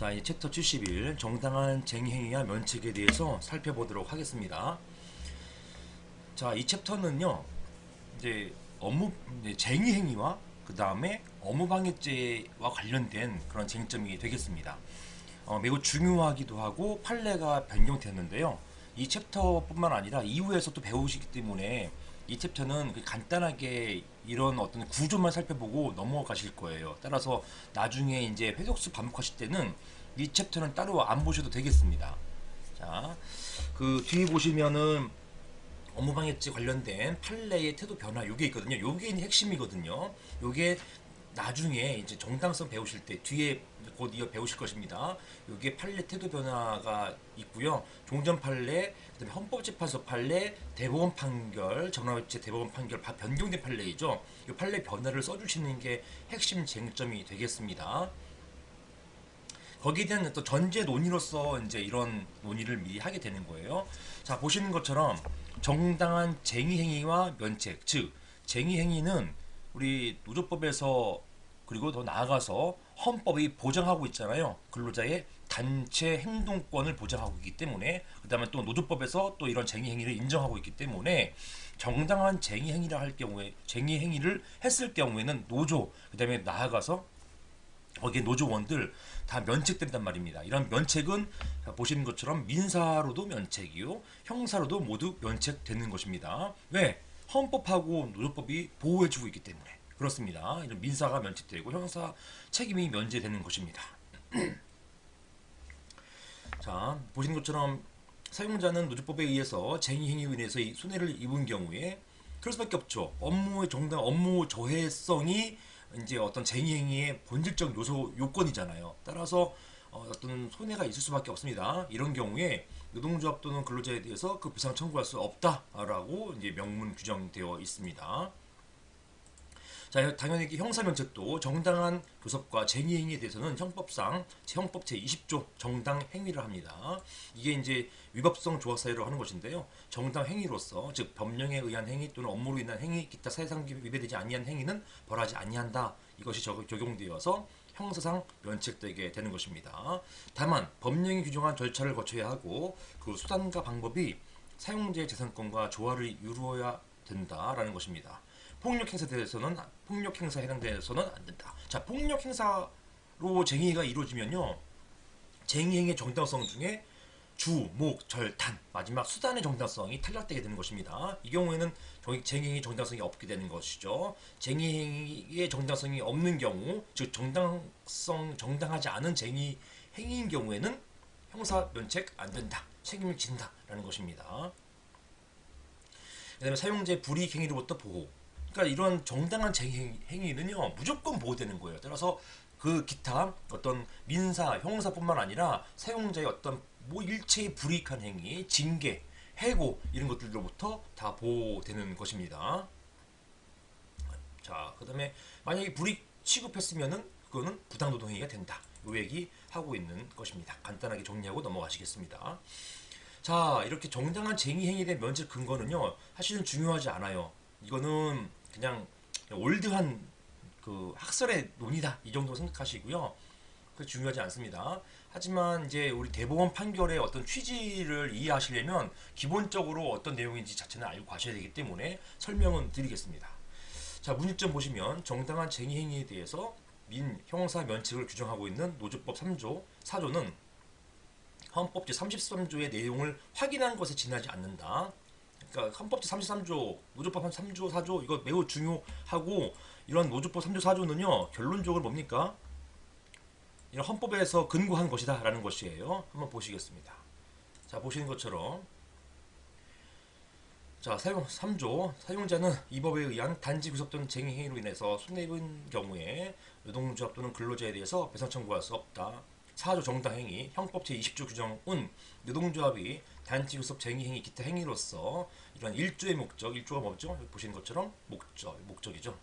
자, 이 챕터 71 정당한 쟁의행위와 면책에 대해서 살펴보도록 하겠습니다. 자, 이 챕터는요, 이제 이제 쟁의행위와 그 다음에 업무방해죄와 관련된 그런 쟁점이 되겠습니다. 매우 중요하기도 하고 판례가 변경되었는데요. 이 챕터뿐만 아니라 이후에서 또 배우시기 때문에 이 챕터는 간단하게 이런 어떤 구조만 살펴보고 넘어가실 거예요. 따라서 나중에 이제 회독수 반복하실 때는 이 챕터는 따로 안 보셔도 되겠습니다. 자, 그 뒤에 보시면은 업무방해죄 관련된 판례의 태도 변화 요게 있거든요. 요게 핵심이거든요. 요게 나중에 이제 정당성 배우실 때 뒤에 곧 이어 배우실 것입니다. 요게 판례 태도 변화가 있고요. 종전 판례, 그다음에 헌법재판소 판례, 대법원 판결, 전원합의체 대법원 판결 변경된 판례이죠. 이 판례 변화를 써주시는 게 핵심 쟁점이 되겠습니다. 거기에 대한 또 전제 논의로서 이제 이런 논의를 미리 하게 되는 거예요. 자, 보시는 것처럼 정당한 쟁의행위와 면책, 즉 쟁의행위는 우리 노조법에서 그리고 더 나아가서 헌법이 보장하고 있잖아요. 근로자의 단체 행동권을 보장하고 있기 때문에, 그 다음에 또 노조법에서 또 이런 쟁의행위를 인정하고 있기 때문에 정당한 쟁의행위를 할 경우에, 쟁의행위를 했을 경우에는 노조, 그 다음에 나아가서 거기에 노조원들 다 면책된단 말입니다. 이런 면책은 보시는 것처럼 민사로도 면책이요, 형사로도 모두 면책되는 것입니다. 왜? 헌법하고 노조법이 보호해주고 있기 때문에 그렇습니다. 이런 민사가 면책되고 형사 책임이 면제되는 것입니다. 자, 보시는 것처럼 사용자는 노조법에 의해서 쟁의행위로 인해서 손해를 입은 경우에 그럴 수밖에 없죠. 업무의 정당 업무 저해성이 이제 어떤 쟁의행위의 본질적 요건이잖아요. 따라서 어떤 손해가 있을 수밖에 없습니다. 이런 경우에 노동조합 또는 근로자에 대해서 그 배상 청구할 수 없다라고 이제 명문 규정되어 있습니다. 자, 당연히 형사면책도 정당한 교섭과 쟁의행위에 대해서는 형법상 형법 제20조 정당행위를 합니다. 이게 이제 위법성 조합 사유로 하는 것인데요. 정당행위로서 즉 법령에 의한 행위 또는 업무로 인한 행위, 기타 사회상 위배되지 아니한 행위는 벌하지 아니한다. 이것이 적용되어서 형사상 면책되게 되는 것입니다. 다만 법령이 규정한 절차를 거쳐야 하고 그 수단과 방법이 사용자의 재산권과 조화를 이루어야 된다라는 것입니다. 폭력 행사에 대해서는 폭력 행사에 해당돼서는 안 된다. 자, 폭력 행사로 쟁의가 이루어지면요, 쟁의행위의 정당성 중에 주, 목, 절, 단 마지막 수단의 정당성이 탈락되게 되는 것입니다. 이 경우에는 쟁의행위 정당성이 없게 되는 것이죠. 쟁의행위의 정당성이 없는 경우, 즉 정당하지 않은 쟁의 행위인 경우에는 형사 면책 안 된다, 책임을 진다라는 것입니다. 그다음에 사용자의 불이익 행위로부터 보호. 그러니까 이런 정당한 행위는요 무조건 보호되는 거예요. 따라서 그 기타 어떤 민사, 형사뿐만 아니라 사용자의 어떤 일체의 불이익한 행위, 징계, 해고 이런 것들로부터 다 보호되는 것입니다. 자, 그다음에 만약에 불이익 취급했으면은 그거는 부당노동행위가 된다. 이 얘기 하고 있는 것입니다. 간단하게 정리하고 넘어가시겠습니다. 자, 이렇게 정당한 쟁의행위에 대한 면책 근거는요 사실은 중요하지 않아요. 이거는 그냥 올드한 그 학설의 논의다 이 정도 생각하시고요. 그 중요하지 않습니다. 하지만 이제 우리 대법원 판결의 어떤 취지를 이해하시려면 기본적으로 어떤 내용인지 자체는 알고 가셔야 되기 때문에 설명은 드리겠습니다. 자, 문제점 보시면 정당한 쟁의행위에 대해서 형사 면책을 규정하고 있는 노조법 3조, 4조는 헌법 제33조의 내용을 확인한 것에 지나지 않는다. 그러니까 헌법 제33조, 노조법 3조, 4조 이거 매우 중요하고, 이런 노조법 3조, 4조는요 결론적으로 뭡니까? 이런 헌법에서 근거한 것이다 라는 것이에요. 한번 보시겠습니다. 자, 보시는 것처럼 자, 3조 사용자는 이 법에 의한 단지 구속 또는 쟁의 행위로 인해서 손해입은 경우에 노동조합 또는 근로자에 대해서 배상 청구할 수 없다. 4조 정당행위 형법 제20조 규정은 노동조합이 단지 구속 쟁의행위 기타 행위로서 이런 일조의 목적, 일조가 뭐죠? 보시는 것처럼 목적이죠.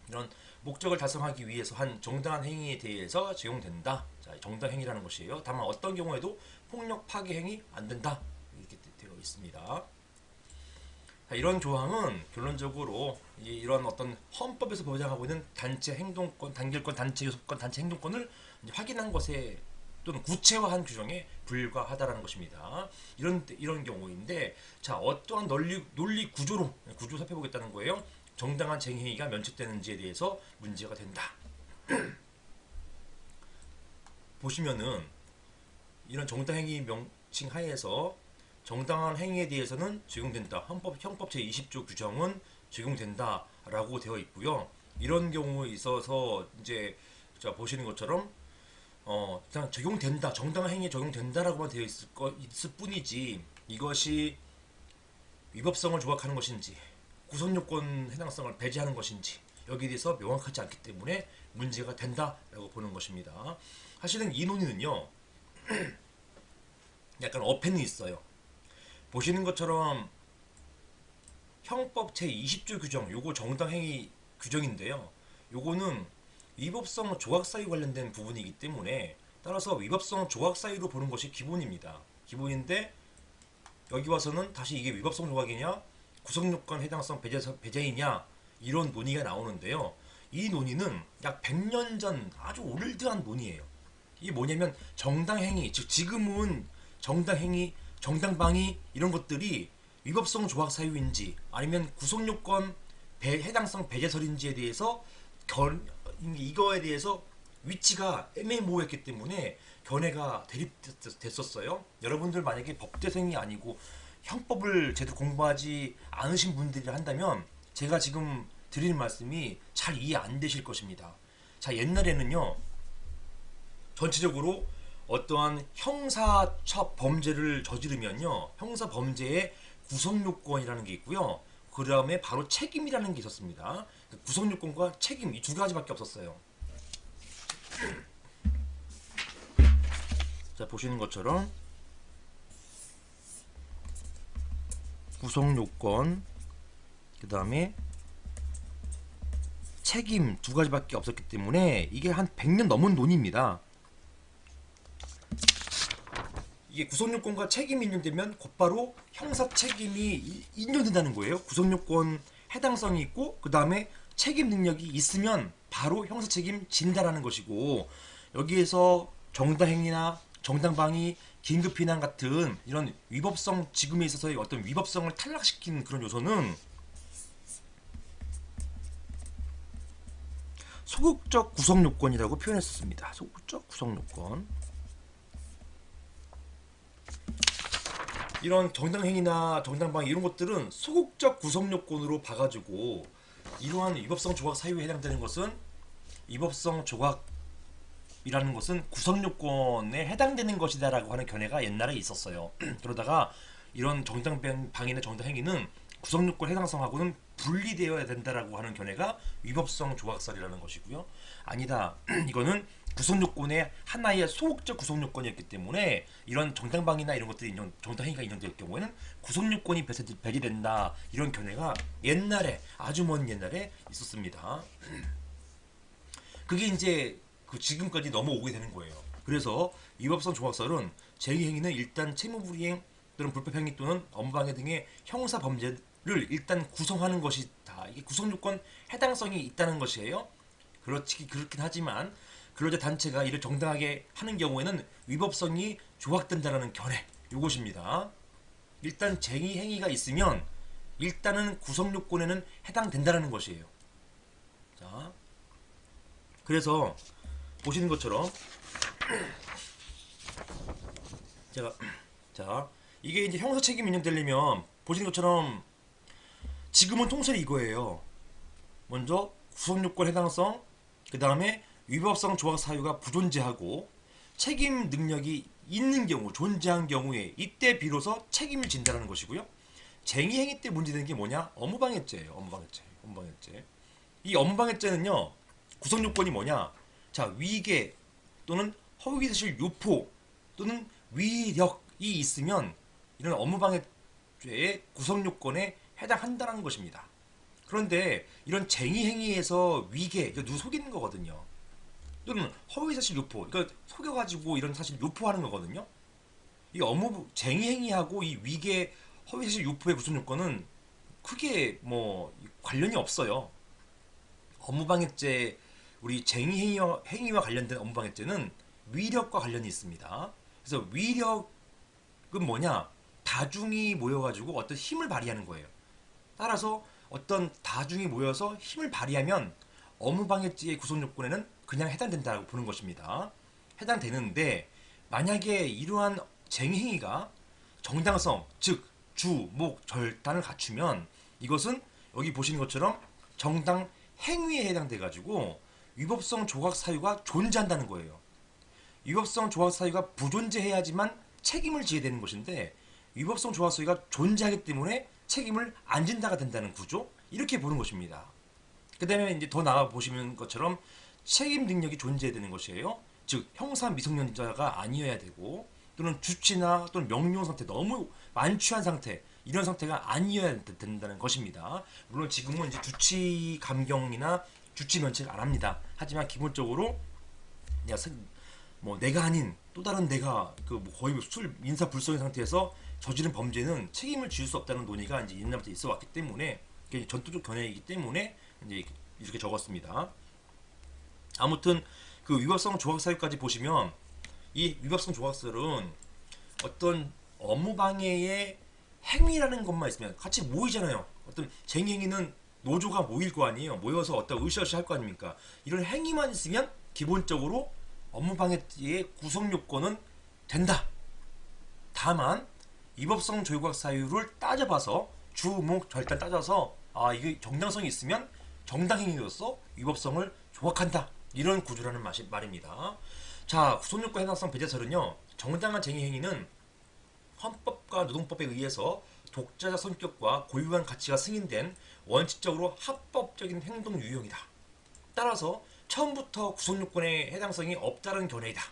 이런 목적을 달성하기 위해서 한 정당한 행위에 대해서 적용된다. 자, 정당행위라는 것이에요. 다만 어떤 경우에도 폭력 파괴 행위 안 된다. 이렇게 되어 있습니다. 자, 이런 조항은 결론적으로 이런 어떤 헌법에서 보장하고 있는 단체 행동권, 단결권, 단체 요섭권, 단체 행동권을 이제 확인한 것에 또는 구체화한 규정에 불과하다라는 것입니다. 이런 경우인데, 자, 어떠한 논리 구조 살펴보겠다는 거예요. 정당한 쟁행위가 면책되는지에 대해서 문제가 된다. 보시면은 이런 정당행위 명칭 하에서 정당한 행위에 대해서는 적용된다. 형법 제20조 규정은 적용된다라고 되어 있고요. 이런 경우에 있어서 이제 자 보시는 것처럼 그냥 적용된다, 정당한 행위에 적용된다라고만 되어 있을 뿐이지 이것이 위법성을 조각하는 것인지 구성요건 해당성을 배제하는 것인지 여기에 대해서 명확하지 않기 때문에 문제가 된다라고 보는 것입니다. 사실은 이 논의는요 약간 어폐는 있어요. 보시는 것처럼 형법 제20조 규정, 요거 정당행위 규정인데요. 요거는 위법성 조각사유 관련된 부분이기 때문에 따라서 위법성 조각사유로 보는 것이 기본입니다. 기본인데 여기 와서는 다시 이게 위법성 조각이냐 구성요건 해당성 배제이냐 이런 논의가 나오는데요. 이 논의는 약 100년 전 아주 올드한 논의예요. 이게 뭐냐면 정당행위, 즉 지금은 정당행위, 정당방위 이런 것들이 위법성 조각 사유인지 아니면 구성요건 해당성 배제설인지에 대해서 이거에 대해서 위치가 애매모호했기 때문에 견해가 대립됐었어요. 여러분들 만약에 법대생이 아니고 형법을 제대로 공부하지 않으신 분들이 한다면 제가 지금 드리는 말씀이 잘 이해 안 되실 것입니다. 자, 옛날에는요 전체적으로 어떠한 형사처 범죄를 저지르면요 형사 범죄의 구성요건이라는 게 있고요. 그 다음에 바로 책임이라는 게 있었습니다. 구성요건과 책임 이 두 가지밖에 없었어요. 자 보시는 것처럼 구성요건 그 다음에 책임 두 가지밖에 없었기 때문에 이게 한 100년 넘은 논의입니다. 이게 구성요건과 책임이 인정되면 곧바로 형사 책임이 인정된다는 거예요. 구성요건 해당성이 있고 그 다음에 책임 능력이 있으면 바로 형사 책임 진다라는 것이고 여기에서 정당행위나 정당방위, 긴급피난 같은 이런 위법성 지금에 있어서의 어떤 위법성을 탈락시키는 그런 요소는 소극적 구성요건이라고 표현했었습니다. 소극적 구성요건. 이런 정당행위나 정당방위 이런 것들은 소극적 구성요건으로 봐가지고 이러한 위법성 조각 사유에 해당되는 것은 위법성 조각이라는 것은 구성요건에 해당되는 것이다라고 하는 견해가 옛날에 있었어요. 그러다가 이런 정당방위나 정당행위는 구성요건 해당성하고는 분리되어야 된다라고 하는 견해가 위법성 조각설이라는 것이고요. 아니다. 이거는 구성요건의 하나의 소극적 구성요건이었기 때문에 이런 정당방위나 이런 것들이 정당행위가 인정될 경우에는 구성요건이 배제된다 이런 견해가 옛날에 아주 먼 옛날에 있었습니다. 그게 이제 그 지금까지 넘어오게 되는 거예요. 그래서 위법성 조각설은 쟁의행위는 일단 채무불이행 또는 불법행위 또는 업무방해 등의 형사 범죄를 일단 구성하는 것이다. 이게 구성요건 해당성이 있다는 것이에요. 그렇긴 하지만 근로자 단체가 이를 정당하게 하는 경우에는 위법성이 조각된다는 견해 이것입니다. 일단 쟁의 행위가 있으면 일단은 구성요건에는 해당된다는 것이에요. 자, 그래서 보시는 것처럼 자 이게 이제 형사 책임 인정되려면 보시는 것처럼 지금은 통설이 이거예요. 먼저 구성요건 해당성, 그 다음에 위법성 조각 사유가 부존재하고 책임 능력이 있는 경우, 존재한 경우에 이때 비로소 책임을 진다는 것이고요. 쟁의행위 때 문제되는 게 뭐냐? 업무방해죄예요. 업무방해죄. 이 업무방해죄는요. 구성요건이 뭐냐? 자, 위계 또는 허위사실 유포 또는 위력이 있으면 이런 업무방해죄의 구성요건에 해당한다는 것입니다. 그런데 이런 쟁의행위에서 위계, 누구 속이는 거거든요. 또는 허위사실 유포, 그러니까 속여가지고 이런 사실 유포하는 거거든요. 이 쟁의행위하고 이 위계, 허위사실 유포의 구성요건은 크게 뭐 관련이 없어요. 업무방해죄 우리 행위와 관련된 업무방해죄는 위력과 관련이 있습니다. 그래서 위력은 뭐냐? 다중이 모여가지고 어떤 힘을 발휘하는 거예요. 따라서 어떤 다중이 모여서 힘을 발휘하면 업무방해죄의 구성요건에는 그냥 해당된다고 보는 것입니다. 해당되는데 만약에 이러한 쟁행위가 정당성, 즉 주, 목, 절단을 갖추면 이것은 여기 보시는 것처럼 정당 행위에 해당돼 가지고 위법성 조각 사유가 존재한다는 거예요. 위법성 조각 사유가 부존재해야지만 책임을 지게 되는 것인데 위법성 조각 사유가 존재하기 때문에 책임을 안 진다가 된다는 구조, 이렇게 보는 것입니다. 그 다음에 이제 더 나아 보시는 것처럼 책임 능력이 존재해야 되는 것이에요. 즉 형사 미성년자가 아니어야 되고 또는 주치나 또는 명령 상태, 너무 만취한 상태, 이런 상태가 아니어야 된다는 것입니다. 물론 지금은 이제 주치 감경이나 주치 면책 안 합니다. 하지만 기본적으로 내가 아닌 또 다른 내가 거의 술 인사 불성의 상태에서 저지른 범죄는 책임을 지을 수 없다는 논의가 이제 옛날부터 있어 왔기 때문에 전투적 견해이기 때문에 이제 이렇게 적었습니다. 아무튼 그 위법성 조각사유까지 보시면 이 위법성 조각설은 어떤 업무방해의 행위라는 것만 있으면 같이 모이잖아요. 어떤 쟁행위는 노조가 모일 거 아니에요. 모여서 어떤 으쌰으쌰 할 거 아닙니까? 이런 행위만 있으면 기본적으로 업무방해의 구성요건은 된다. 다만 위법성 조각 사유를 따져봐서 주, 목, 절단 따져서 이게 정당성이 있으면 정당행위로서 위법성을 조각한다. 이런 구조라는 말입니다. 자, 구속요건 해당성 배제설은요, 정당한 쟁의행위는 헌법과 노동법에 의해서 독자적 성격과 고유한 가치가 승인된 원칙적으로 합법적인 행동 유형이다. 따라서 처음부터 구속요건의 해당성이 없다는 견해이다.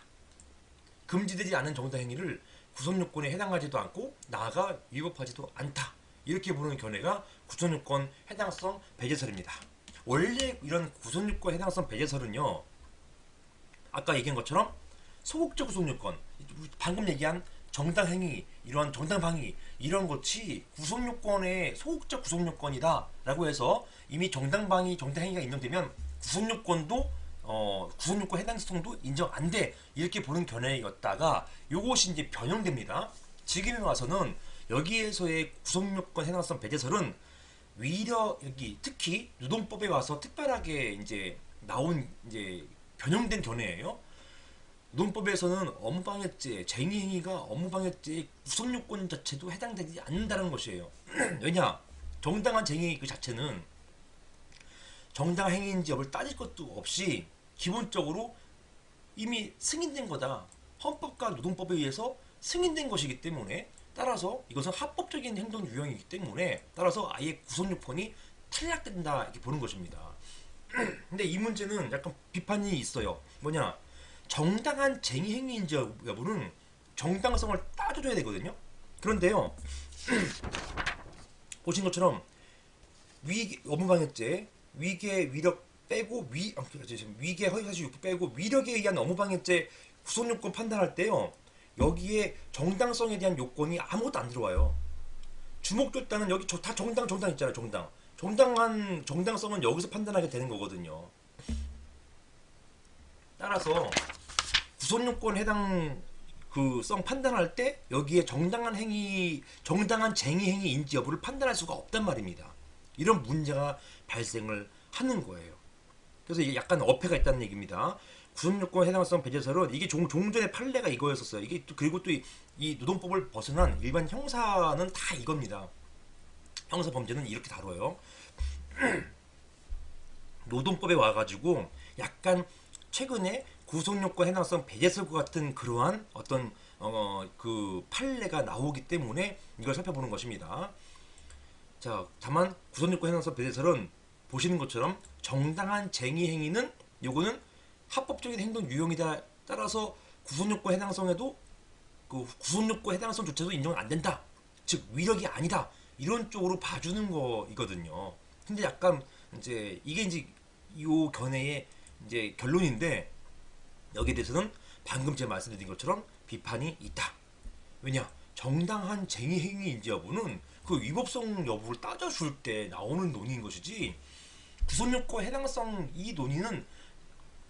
금지되지 않은 정당 행위를 구속요건에 해당하지도 않고 나아가 위법하지도 않다. 이렇게 보는 견해가 구속요건 해당성 배제설입니다. 원래 이런 구속요건 해당성 배제설은요, 아까 얘기한 것처럼 소극적 구속요건, 방금 얘기한 정당행위, 이런 정당방위, 이런 것이 구속요건의 소극적 구속요건이다 라고 해서 이미 정당방위, 정당행위가 인정되면 구속요건 해당성도 인정 안 돼, 이렇게 보는 견해였다가 요것이 이제 변형됩니다. 지금에 와서는 여기에서의 구속요건 해당성 배제설은 여기 특히 노동법에 와서 특별하게 이제 나온 이제 변형된 견해예요. 노동법에서는 업무방해죄, 쟁의행위가 업무방해죄의 구속요건 자체도 해당되지 않는다는 것이에요. 왜냐? 정당한 쟁의 그 자체는 정당한 행위인지 여부를 따질 것도 없이 기본적으로 이미 승인된 거다. 헌법과 노동법에 의해서 승인된 것이기 때문에, 따라서 이것은 합법적인 행동 유형이기 때문에 따라서 아예 구속요건이 탈락된다, 이렇게 보는 것입니다. 근데 이 문제는 약간 비판이 있어요. 뭐냐? 정당한 쟁의행위인지 여부는 정당성을 따져줘야 되거든요. 그런데요, 보신 것처럼 업무방해죄, 위계 위력 빼고 위계 허위사실 유포 빼고 위력에 의한 업무방해죄 구속요건 판단할 때요, 여기에 정당성에 대한 요건이 아무것도 안 들어와요. 주목절단은 여기 다 정당 있잖아요. 정당한 정당성은 여기서 판단하게 되는 거거든요. 따라서 구속요건 해당 성 판단할 때 여기에 정당한 쟁의 행위인지 여부를 판단할 수가 없단 말입니다. 이런 문제가 발생을 하는 거예요. 그래서 이게 약간 어폐가 있다는 얘기입니다. 구속요건 해당성 배제설은 이게 종전의 판례가 이거였었어요. 이게 그리고 또 이 노동법을 벗어난 일반 형사는 다 이겁니다. 형사 범죄는 이렇게 다뤄요. 노동법에 와가지고 약간 최근에 구속요건 해당성 배제설과 같은 그러한 어떤 그 판례가 나오기 때문에 이걸 살펴보는 것입니다. 자, 다만 구속요건 해당성 배제설은 보시는 것처럼 정당한 쟁의 행위는 요거는 합법적인 행동 유형이다. 따라서 구속요건 해당성에도 그 구속요건 해당성조차도 인정 안 된다. 즉 위력이 아니다. 이런 쪽으로 봐주는 거이거든요. 근데 약간 이제 이게 이제 이 견해의 이제 결론인데, 여기에 대해서는 방금 제가 말씀드린 것처럼 비판이 있다. 왜냐? 정당한 쟁의 행위인지 여부는 그 위법성 여부를 따져줄 때 나오는 논의인 것이지, 구속요건 해당성 이 논의는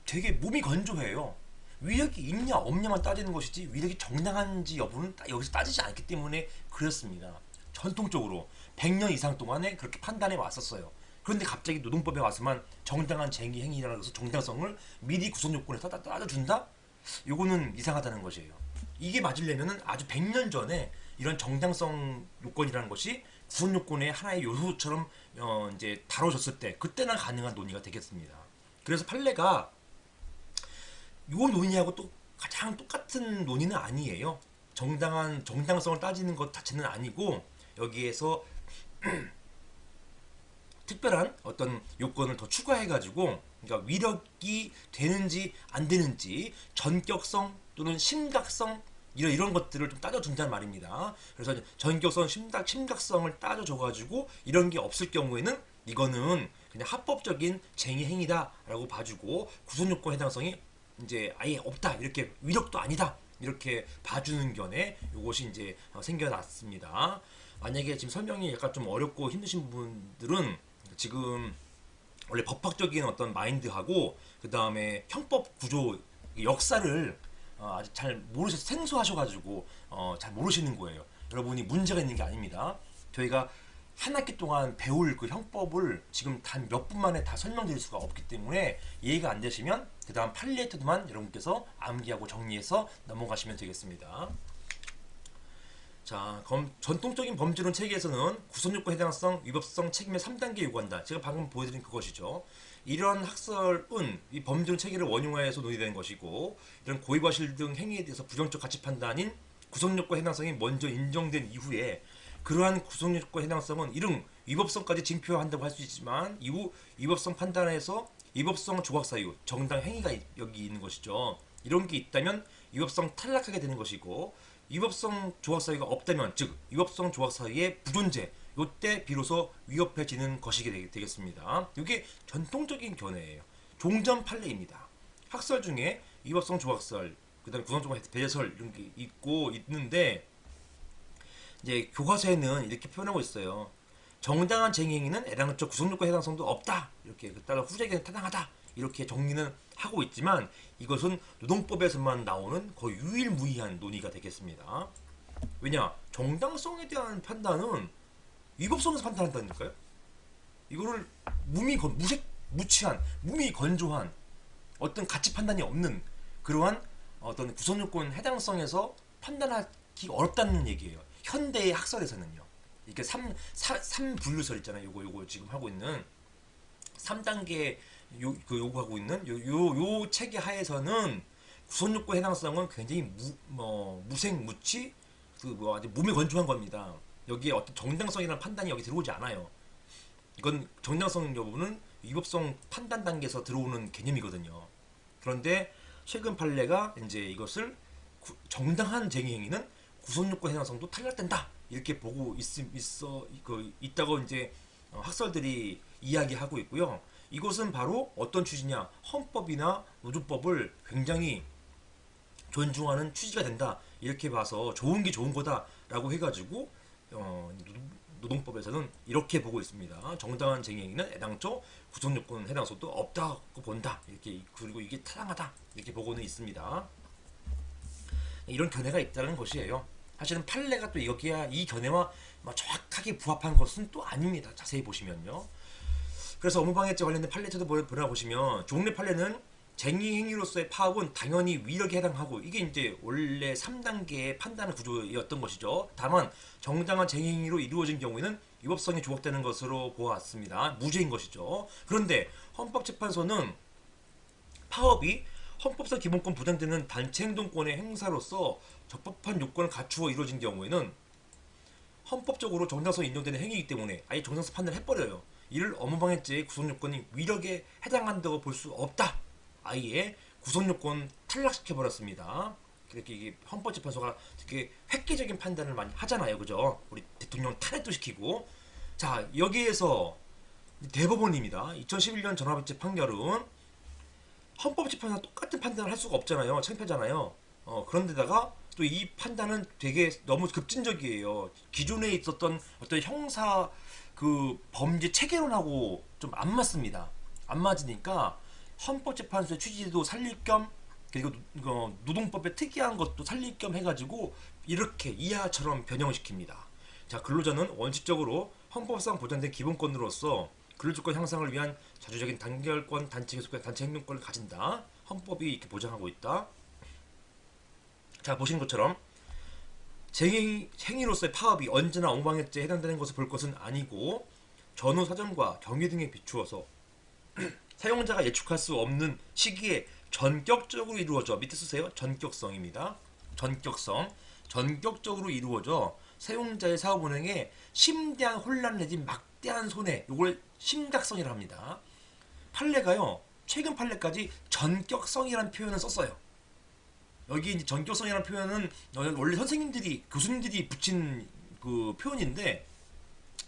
되게 몸이 건조해요. 위력이 있냐 없냐만 따지는 것이지 위력이 정당한지 여부는 여기서 따지지 않기 때문에 그렇습니다. 전통적으로 100년 이상 동안에 그렇게 판단해 왔었어요. 그런데 갑자기 노동법에 와서만 정당한 쟁의 행위라는 것을 정당성을 미리 구성 요건에 따져준다? 요거는 이상하다는 것이에요. 이게 맞으려면은 아주 100년 전에 이런 정당성 요건이라는 것이 구성 요건의 하나의 요소처럼 이제 다뤄졌을 때 그때나 가능한 논의가 되겠습니다. 그래서 판례가 요 논의하고 또 가장 똑같은 논의는 아니에요. 정당성을 따지는 것 자체는 아니고 여기에서 특별한 어떤 요건을 더 추가해가지고 그러니까 위력이 되는지 안 되는지 전격성 또는 심각성 이런 것들을 좀 따져준다는 말입니다. 그래서 전격성, 심각성을 따져줘가지고 이런 게 없을 경우에는 이거는 그냥 합법적인 쟁의 행위다라고 봐주고 구속요건 해당성이 이제 아예 없다 이렇게 위력도 아니다 이렇게 봐주는 견해 이것이 이제 생겨났습니다. 만약에 지금 설명이 약간 좀 어렵고 힘드신 분들은 지금 원래 법학적인 어떤 마인드하고 그 다음에 형법 구조 역사를 아직 잘 모르셔서 생소하셔가지고 잘 모르시는 거예요. 여러분이 문제가 있는 게 아닙니다. 저희가 한 학기 동안 배울 그 형법을 지금 단 몇 분 만에 다 설명드릴 수가 없기 때문에 이해가 안 되시면 그 다음 팔리에이터드만 여러분께서 암기하고 정리해서 넘어가시면 되겠습니다. 자, 전통적인 범죄론 체계에서는 구속요건 해당성, 위법성, 책임의 3단계 요구한다. 제가 방금 보여드린 그것이죠. 이런 학설은 이 범죄론 체계를 원용하여서 논의되는 것이고 이런 고의과실 등 행위에 대해서 부정적 가치 판단인 구속요건 해당성이 먼저 인정된 이후에 그러한 구속요건 해당성은 이른 위법성까지 징표한다고 할 수 있지만 이후 위법성 판단에서 위법성 조각 사유, 정당 행위가 여기 있는 것이죠. 이런 게 있다면 위법성 탈락하게 되는 것이고 위법성 조각 사유가 없다면 즉 위법성 조각 사유의 부존재 요때 비로소 위법해지는 것이 되겠습니다. 이게 전통적인 견해예요. 종전 판례입니다. 학설 중에 위법성 조각설 그다음에 구성조각 배제설 이런 게 있는데 이제 교과서에는 이렇게 표현하고 있어요. 정당한 쟁행위는 애당초 구속요건 해당성도 없다. 이렇게 따라 후자에게는 타당하다. 이렇게 정리는 하고 있지만 이것은 노동법에서만 나오는 거의 유일무이한 논의가 되겠습니다. 왜냐? 정당성에 대한 판단은 위법성에서 판단한다니까요. 이거를 무치한, 몸이 건조한 어떤 가치 판단이 없는 그러한 어떤 구속요건 해당성에서 판단하기 어렵다는 얘기예요. 현대의 학설에서는요. 이렇게 3분류설 있잖아요. 요거 지금 하고 있는 3단계 요구하고 있는 요 체계 하에서는 구속요건 해당성은 굉장히 무생무치 아주 몸이 건조한 겁니다. 여기에 어떤 정당성이라는 판단이 여기 들어오지 않아요. 이건 정당성 여부는 위법성 판단 단계에서 들어오는 개념이거든요. 그런데 최근 판례가 이제 이것을 정당한 쟁의 행위는 구속요건 해당성도 탈락된다 이렇게 보고 있다고 이제 학설들이 이야기하고 있고요. 이것은 바로 어떤 취지냐? 헌법이나 노조법을 굉장히 존중하는 취지가 된다 이렇게 봐서 좋은 게 좋은 거다라고 해가지고 노동법에서는 이렇게 보고 있습니다. 정당한 쟁행위는 애당초 구속요건 해당성도 없다고 본다 이렇게 그리고 이게 타당하다 이렇게 보고는 있습니다. 이런 견해가 있다는 것이에요. 사실은 판례가 또 여기야 이 견해와 정확하게 부합한 것은 또 아닙니다. 자세히 보시면요. 그래서 업무방해죄 관련된 판례체도 보시면 종래 판례는 쟁의 행위로서의 파업은 당연히 위력에 해당하고 이게 이제 원래 3단계의 판단 구조였던 것이죠. 다만 정당한 쟁의 행위로 이루어진 경우에는 위법성이 조각되는 것으로 보았습니다. 무죄인 것이죠. 그런데 헌법재판소는 파업이 헌법상 기본권 보장되는 단체 행동권의 행사로서 적법한 요건을 갖추어 이루어진 경우에는 헌법적으로 정당성이 인정되는 행위이기 때문에 아예 정당성 판단을 해버려요. 이를 업무방해죄의 구속요건이 위력에 해당한다고 볼 수 없다. 아예 구속요건 탈락시켜버렸습니다. 그렇게 이게 헌법재판소가 되게 획기적인 판단을 많이 하잖아요. 그죠? 우리 대통령 탄핵도 시키고. 자, 여기에서 대법원입니다. 2011년 전화배치 판결은 헌법재판소랑 똑같은 판단을 할 수가 없잖아요. 창피하잖아요. 그런데다가 또 이 판단은 되게 너무 급진적이에요. 기존에 있었던 어떤 형사 그 범죄 체계론하고 좀 안 맞습니다. 안 맞으니까 헌법재판소의 취지도 살릴 겸 그리고 노동법의 특이한 것도 살릴 겸 해가지고 이렇게 이하처럼 변형시킵니다. 자, 근로자는 원칙적으로 헌법상 보장된 기본권으로서 근로조건 향상을 위한 자주적인 단결권, 단체 계속권, 단체 행동권을 가진다. 헌법이 이렇게 보장하고 있다. 자, 보시는 것처럼 행위로서의 파업이 언제나 엉방일제에 해당되는 것을 볼 것은 아니고 전후 사정과 경위 등에 비추어서 사용자가 예측할 수 없는 시기에 전격적으로 이루어져, 밑에 쓰세요. 전격성입니다. 전격적으로 이루어져 사용자의 사업 운행에 심대한 혼란 내지 막대한 손해, 이걸 심각성이라 합니다. 판례가요, 최근 판례까지 전격성이라는 표현을 썼어요. 여기 이제 전격성이라는 표현은 원래 선생님들이, 교수님들이 붙인 그 표현인데,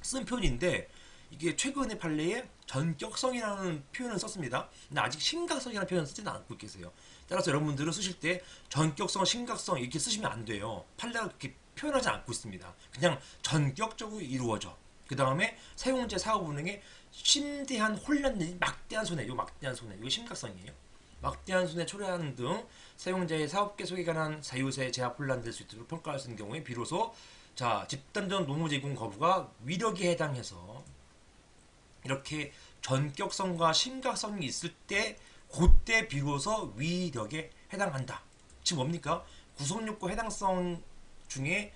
쓴 표현인데, 이게 최근의 판례에 전격성이라는 표현을 썼습니다. 근데 아직 심각성이라는 표현을 쓰지는 않고 계세요. 따라서 여러분들은 쓰실 때 전격성, 심각성 이렇게 쓰시면 안 돼요. 판례가 그렇게 표현하지 않고 있습니다. 그냥 전격적으로 이루어져. 그 다음에 사용자의 사업 운행에 심대한 혼란 내지 막대한 손해, 요 막대한 손해, 이거 심각성이에요. 막대한 손해 초래하는 등 사용자의 사업 계속에 관한 사유세 제약 혼란될 수 있도록 평가할 수 있는 경우에 비로소 자, 집단적 노무 제공 거부가 위력에 해당해서 이렇게 전격성과 심각성이 있을 때 그때 비로소 위력에 해당한다. 지금 뭡니까? 구속요건 해당성 중에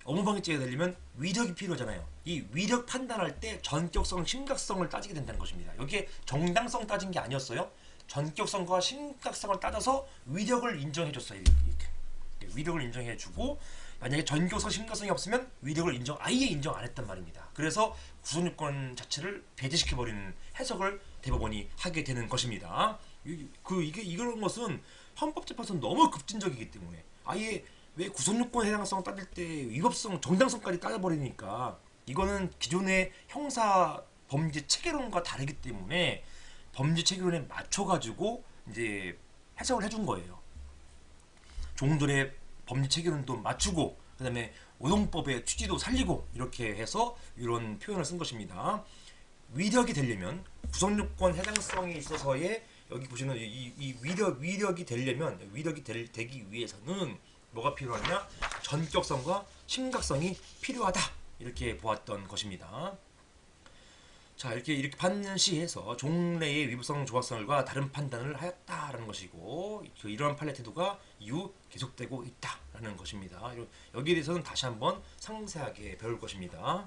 업무방해죄가 되려면 위력이 필요하잖아요. 이 위력 판단할 때 전격성, 심각성을 따지게 된다는 것입니다. 여기에 정당성 따진 게 아니었어요. 전격성과 심각성을 따져서 위력을 인정해줬어요. 이렇게. 위력을 인정해주고 만약에 전격성, 심각성이 없으면 위력을 아예 인정 안 했단 말입니다. 그래서 구속요건 자체를 배제시켜버리는 해석을 대법원이 하게 되는 것입니다. 이런 것은 헌법재판소는 너무 급진적이기 때문에 아예 왜 구속요건 해당성 따질 때 위법성, 정당성까지 따져버리니까 이거는 기존의 형사 범죄 체계론과 다르기 때문에 범죄 체계론에 맞춰가지고 이제 해석을 해준 거예요. 종들의 범죄 체계론도 맞추고 그다음에 노동법의 취지도 살리고 이렇게 해서 이런 표현을 쓴 것입니다. 위력이 되려면 구속요건 해당성에 있어서의 여기 보시는 이 위력이 되려면 되기 위해서는 뭐가 필요하냐? 전격성과 심각성이 필요하다. 이렇게 보았던 것입니다. 자, 이렇게 판시해서 종래의 위법성 조합성과 다른 판단을 하였다라는 것이고 이러한 판례 태도가 이후 계속되고 있다라는 것입니다. 여기에 대해서는 다시 한번 상세하게 배울 것입니다.